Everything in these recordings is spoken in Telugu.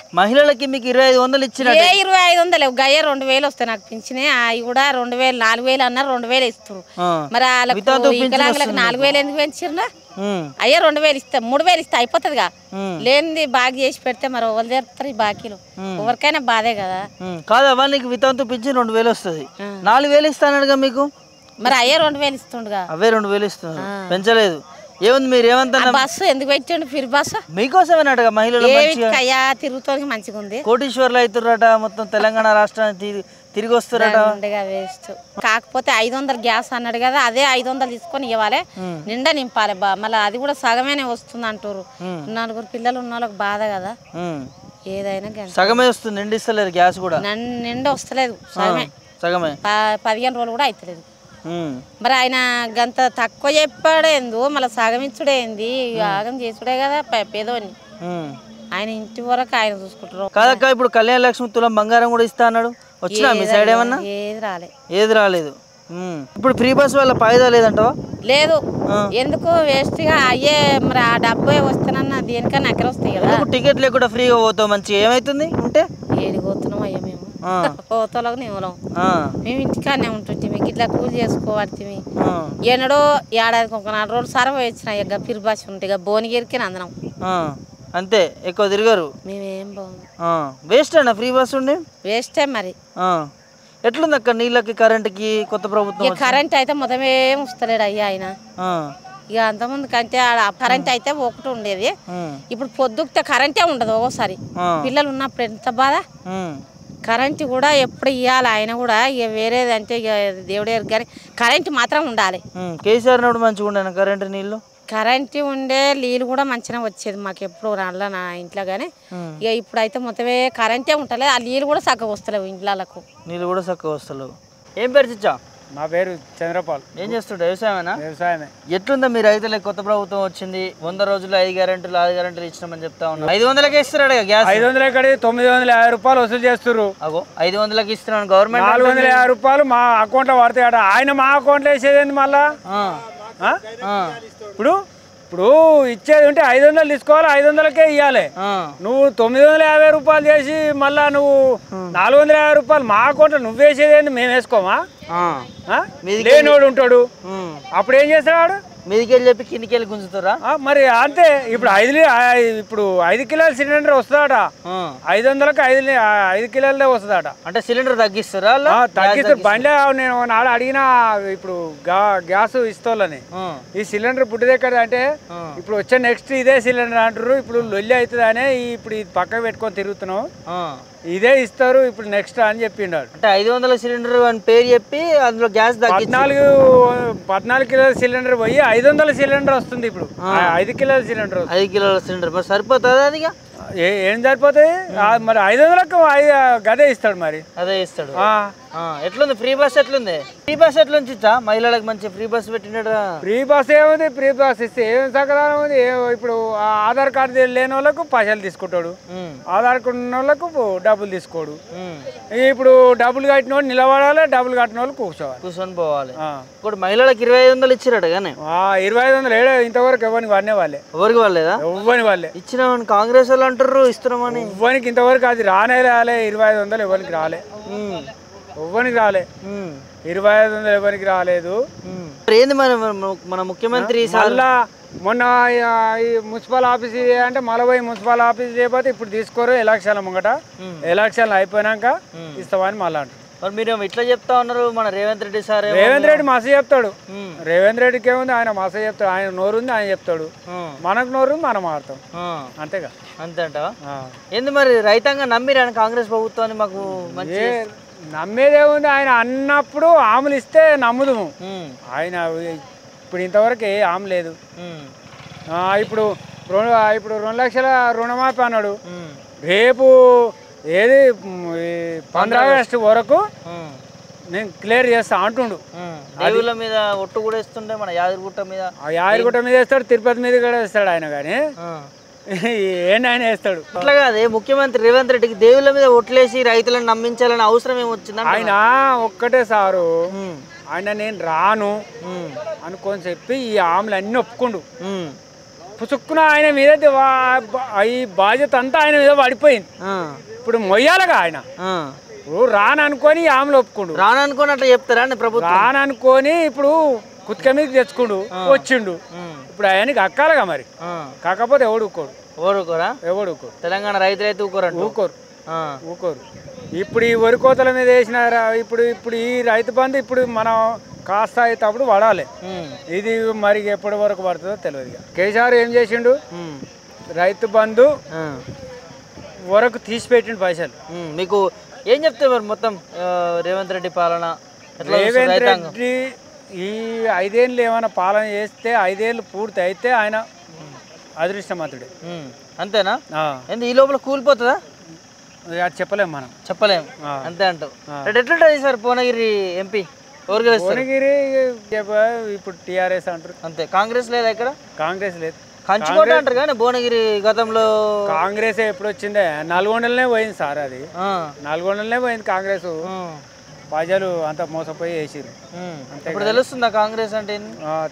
మహిళలకి మీకు 2500 ఇచ్చినట్టు. ఏ 2500 గయ్య 2000 వస్తాయి నాకు పింఛనే. అవి కూడా 2000 4000 అన్నారు, 2000 ఇస్తారు. మరి వాళ్ళకి వికలాంగులకు 4000 ఎందుకు పెంచిర్రా? అయ్యా 2000 ఇస్తా, 3000 ఇస్తా అయిపోతుందిగా. లేనిది బాగా చేసి పెడితే మరి ఎవరు జరుపుతారు ఈ బాకీలు? ఎవరికైనా బాధే కదా. కాదా నీకు వితంతు పింఛన్ 2000 వస్తుంది, 4000 ఇస్తానడుగా మీకు. మరి అయ్యే 2000 ఇస్తుండగా, అవే 2000 ఇస్తున్నారు, పెంచలేదు. ఏముంది మీరు ఏమంటారు? బస్సు ఎందుకు పెట్టండి? ఫిర్ బస్సు మీకోసమేనటగా మహిళలు అయ్యా తిరుగుతానికి మంచిగా ఉంది. కోటీశ్వర్లు అవుతుర్రట, మొత్తం తెలంగాణ రాష్ట్రానికి తిరిగి వస్తారట. వేస్ట్. కాకపోతే 500 గ్యాస్ అన్నాడు కదా, అదే 500 తీసుకొని ఇవ్వాలి, నిండా నింపాలి. మళ్ళీ అది కూడా సగమేనే వస్తుంది అంటారు. 4 పిల్లలు ఉన్న వాళ్ళకి బాధ కదా. ఏదైనా సగమే వస్తుంది, నిండి ఇస్తలేదు గ్యాస్ కూడా. నిండా వస్తలేదు, సగమే. 15 రోజులు కూడా అవుతలేదు. మరి ఆయన గంత తక్కువ చెప్పాడేందు, మళ్ళీ సగం ఇచ్చుడేంది? యాగం చేసుడే కదా పేదోని. ఆయన ఇంటి వరకు ఆయన చూసుకుంటారు. కాదక్క, ఇప్పుడు కళ్యాణ లక్ష్మి తులం బంగారం కూడా ఇస్తా అన్నాడు, వచ్చినా మీ సైడ్ ఏమన్నా? ఏది రాలేదు. ఇప్పుడు ఫ్రీ బస్ వల్ల ఫాయిదా లేదంటావా? లేదు. ఎందుకు వేస్ట్ గా అయ్యే, మరి ఆ డబ్బు వస్తానన్నా దేనికన్నా అక్కడ వస్తాయి కదా. టికెట్ లేకుండా ఫ్రీగా పోతావు, మంచి ఏమైతుంది ఉంటే? ఏడికి పోతున్నాం అయ్యా మేము? పోతలకు నేవలం. మేము ఇంటికాడనే ఉంటుంటే మీకు ఇట్లా కూలి చేసుకోబడుతుంది. ఎన్నడో ఏడాదికి ఒక 4 రోజులు సర్వ వచ్చినాయి. ఇక ఫిర్ బస్ ఉంటే ఇక భువనగిరికి అందరం అంతే, ఎక్కువ తిరగరు. మేమేం బాగుంది. వేస్ట్ అన్న ఫ్రీ బస్ ఉండి? వేస్టే మరి. ఎట్లుంది అక్క నీళ్ళకి కరెంట్కి కొత్త ప్రభుత్వం? కరెంట్ అయితే మొత్తమే వస్తలేడు అయ్యా ఆయన. ఇక అంతకుముందు కంటే కరెంట్ అయితే ఒకటి ఉండేది, ఇప్పుడు పొద్దుకితే కరెంటే ఉండదు. ఒకసారి పిల్లలు ఉన్నప్పుడు ఎంత బాధ. కరెంటు కూడా ఎప్పుడు ఇవ్వాలి ఆయన కూడా. ఇక వేరేది అంటే ఇక దేవుడే కానీ కరెంటు మాత్రం ఉండాలి. కేసీఆర్ నాడు మంచిగా ఉండే కరెంటు నీళ్ళు, కరెంటు ఉండే నీళ్ళు కూడా మంచిగా వచ్చేది మాకు ఎప్పుడు రాళ్ళ నా ఇంట్లో. కానీ ఇక ఇప్పుడైతే మొత్తమే కరెంటే ఉంటలేదు, ఆ నీళ్ళు కూడా చక్కగా వస్తలేవు ఇంట్లకు. నీళ్ళు కూడా చక్కగా వస్తలేవు. ఏం పేరు చిచ్చా? నా పేరు చంద్రపాల్. ఏం చేస్తుంటా? వ్యవసాయమేనా? వ్యవసాయమే. ఎట్లుందా మీ రైతులకు కొత్త ప్రభుత్వం వచ్చింది, 100 రోజుల్లో 5 గ్యారెంటీలు 6 గ్యారెంటీలు ఇచ్చినామని చెప్తా ఉన్నారు. 500కే ఇస్తున్నాడు గ్యాస్. 500 ఎక్కడి 950 రూపాయలు వసూలు చేస్తున్నారు. అగో 500కి ఇస్తున్నాను గవర్నమెంట్. 450 రూపాయలు మా అకౌంట్లో పడతాయట. ఆయన మా అకౌంట్లో వేసేది మళ్ళా. ఇప్పుడు ఇచ్చేది ఉంటే 500 తీసుకోవాలి, 500కే ఇవ్వాలి. నువ్వు 950 రూపాయలు చేసి మళ్ళా నువ్వు 450 రూపాయలు మా అకౌంట్లో నువ్వు వేసేది ఏంది? మేము వేసుకోమా? లేనోడు ఉంటాడు, అప్పుడు ఏం చేస్తాడు? మీదికెళ్ళి చెప్పి కిందికెళ్ళి గుంజుతారా? మరి అంతే. ఇప్పుడు 5 కిలోల సిలిండర్ వస్తుందట, 500కి 5 కిలోలే వస్తుందట. అంటే సిలిండర్ తగ్గిస్తారా? తగ్గిస్తారు. బండి నేను నాడు అడిగిన, ఇప్పుడు గ్యాస్ ఇస్తోళ్ళని ఈ సిలిండర్ పుట్టిదెక్కడ అంటే, ఇప్పుడు వచ్చే నెక్స్ట్ ఇదే సిలిండర్ అంటారు. ఇప్పుడు లొల్లి అవుతుంది అని ఇప్పుడు ఇది పక్కకు పెట్టుకొని తిరుగుతున్నాం, ఇదే ఇస్తారు ఇప్పుడు నెక్స్ట్ అని చెప్పిండు. అంటే 500 సిలిండర్ అని పేరు చెప్పి అందులో గ్యాస్ 14 కిలోల సిలిండర్ పోయి 500 సిలిండర్ వస్తుంది. ఇప్పుడు 5 కిలోల సిలిండర్, 5 కిలోల సిలిండర్ మరి సరిపోతుంది? అది ఏం సరిపోతుంది మరి? 500కు గదే ఇస్తాడు, మరి అదే ఇస్తాడు. ఎట్లుంది ఫ్రీ బస్? ఎట్లుంది ఫ్రీ బస్? ఎట్లుంది మహిళలకు మంచి ఫ్రీ బస్ పెట్టినాడు. ఫ్రీ బస్ ఏముంది? ఫ్రీ బస్ ఇస్తే ఏం సకదానం ఉంది? ఇప్పుడు ఆధార్ కార్డు లేని వాళ్ళకు పైసలు తీసుకుంటాడు, ఆధార్ కార్డు ఉన్న వాళ్ళకు డబ్బులు తీసుకోడు. ఇప్పుడు డబ్బులు కట్టిన వాళ్ళు నిలబడాలి, డబ్బులు కట్టిన వాళ్ళు కూర్చొని పోవాలి. ఇప్పుడు మహిళలకు 2500 ఇచ్చిరట కానీ 2500 ఏడా ఇంతవరకు ఎవరికి వన్నే వాళ్ళే. ఎవరికి వాళ్ళేదా? ఎవ్వని వాళ్ళే ఇచ్చిన కాంగ్రెస్ వాళ్ళు అంటారు ఇస్తున్నామని. ఎవ్వనికి ఇంతవరకు అది రానే రాలే. 2500 ఎవరికి రాలే, ఎవ్వనికి రాలే. 2500 ఎవరికి రాలేదు. ఏంది మన ముఖ్యమంత్రి మళ్ళా మొన్న మున్సిపల్ ఆఫీస్ అంటే మలబోయి మున్సిపల్ ఆఫీస్ చేయకపోతే ఇప్పుడు తీసుకోరు, ఎలక్షన్ల ముంగట ఎలక్షన్లు అయిపోయినాక ఇస్తామని మళ్ళా అంటారు. మరి మీరు ఇట్లా చెప్తా ఉన్నారు. మన రేవంత్ రెడ్డి సార్, రేవంత్ రెడ్డి మస్తు చెప్తాడు. రేవంత్ రెడ్డికి ఏముంది? ఆయన మస్తు చెప్తాడు. ఆయన నోరుంది, ఆయన చెప్తాడు. మనకు నోరు మనం ఆడతాం, అంతేగా. అంతే అంటావా? ఏంది మరి రైతాంగం నమ్మిరా కాంగ్రెస్ ప్రభుత్వాన్ని? మాకు నమ్మేదేముంది? ఆయన అన్నప్పుడు ఆములు ఇస్తే నమ్ముదుము. ఆయన ఇప్పుడు ఇంతవరకు ఏ ఆమె లేదు. ఇప్పుడు 2 లక్షల రుణమాఫీ అన్నాడు. రేపు ఏది 15 ఆగస్టు వరకు నేను క్లియర్ చేస్తా అంటుండు. దేవుళ్ళ మీద ఒట్టు కూడా ఇస్తుండే, మన యాదగిరిగుట్ట మీద వేస్తాడు, తిరుపతి మీద కూడా వేస్తాడు ఆయన. కానీ ఏంటి ఆయన వేస్తాడు అట్లా కాదే. ముఖ్యమంత్రి రేవంత్ రెడ్డికి దేవుళ్ళ మీద ఒట్లేసి రైతులను నమ్మించాలని అవసరం ఏమొచ్చింది? ఆయన ఒక్కటే సారు, ఆయన నేను రాను అనుకొని చెప్పి ఈ ఆమెలు అన్ని ఒప్పుకుండు. పుసుక్కున ఆయన మీద ఈ బాధ్యత అంతా ఆయన మీద పడిపోయింది. ఇప్పుడు మొయ్యాలగా ఆయన ఇప్పుడు రాననుకొని ఆమెలు ఒప్పుకుండు. రాననుకొని అట్లా చెప్తారా అండి ప్రభుత్వం? రాననుకొని ఇప్పుడు కుత్క మీదకి తెచ్చుకుండు వచ్చిండు. ఇప్పుడు ఆయనకి అక్కాలగా మరి. కాకపోతే ఎవడుకోడు. ఎవడుకోరు. తెలంగాణ రైతులైతే ఊకోరు. ఇప్పుడు ఈ వరి కోతల మీద వేసిన ఇప్పుడు ఈ రైతు బంధు ఇప్పుడు మనం కాస్త అయితేప్పుడు పడాలి. ఇది మరి ఎప్పటి వరకు పడుతుందో తెలియదు. కేసీఆర్ ఏం చేసిండు, రైతు బంధు వరకు తీసిపెట్టిండు పైసలు. మీకు ఏం చెప్తే మరి మొత్తం రేవంత్ రెడ్డి పాలన? రేవంత్ రెడ్డి ఈ 5 ఏళ్ళు ఏమైనా పాలన చేస్తే 5 ఏళ్ళు పూర్తి అయితే ఆయన అదృష్టమంతుడే. అంతేనా? ఈ లోపల కూలిపోతుందా? చెప్పలేము మనం, చెప్పలేము. అంతే అంటావు. ఎట్లుంటుంది సార్ భువనగిరి ఎంపీ? భువనగిరి ఇప్పుడు టీఆర్ఎస్ అంటారు అంతే. కాంగ్రెస్ లేదా ఇక్కడ? కాంగ్రెస్ లేదు. కంచుకోట అంటారు కానీ భువనగిరి గతంలో కాంగ్రెస్ ఎప్పుడు వచ్చిందే? నల్గొండలనే పోయింది సార్. అది నల్గొండలనే పోయింది కాంగ్రెస్. ప్రజలు అంత మోసపోయి వేసిరు. ఇప్పుడు తెలుస్తుందా కాంగ్రెస్ అంటే?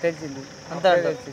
తెలిసింది. అంతే.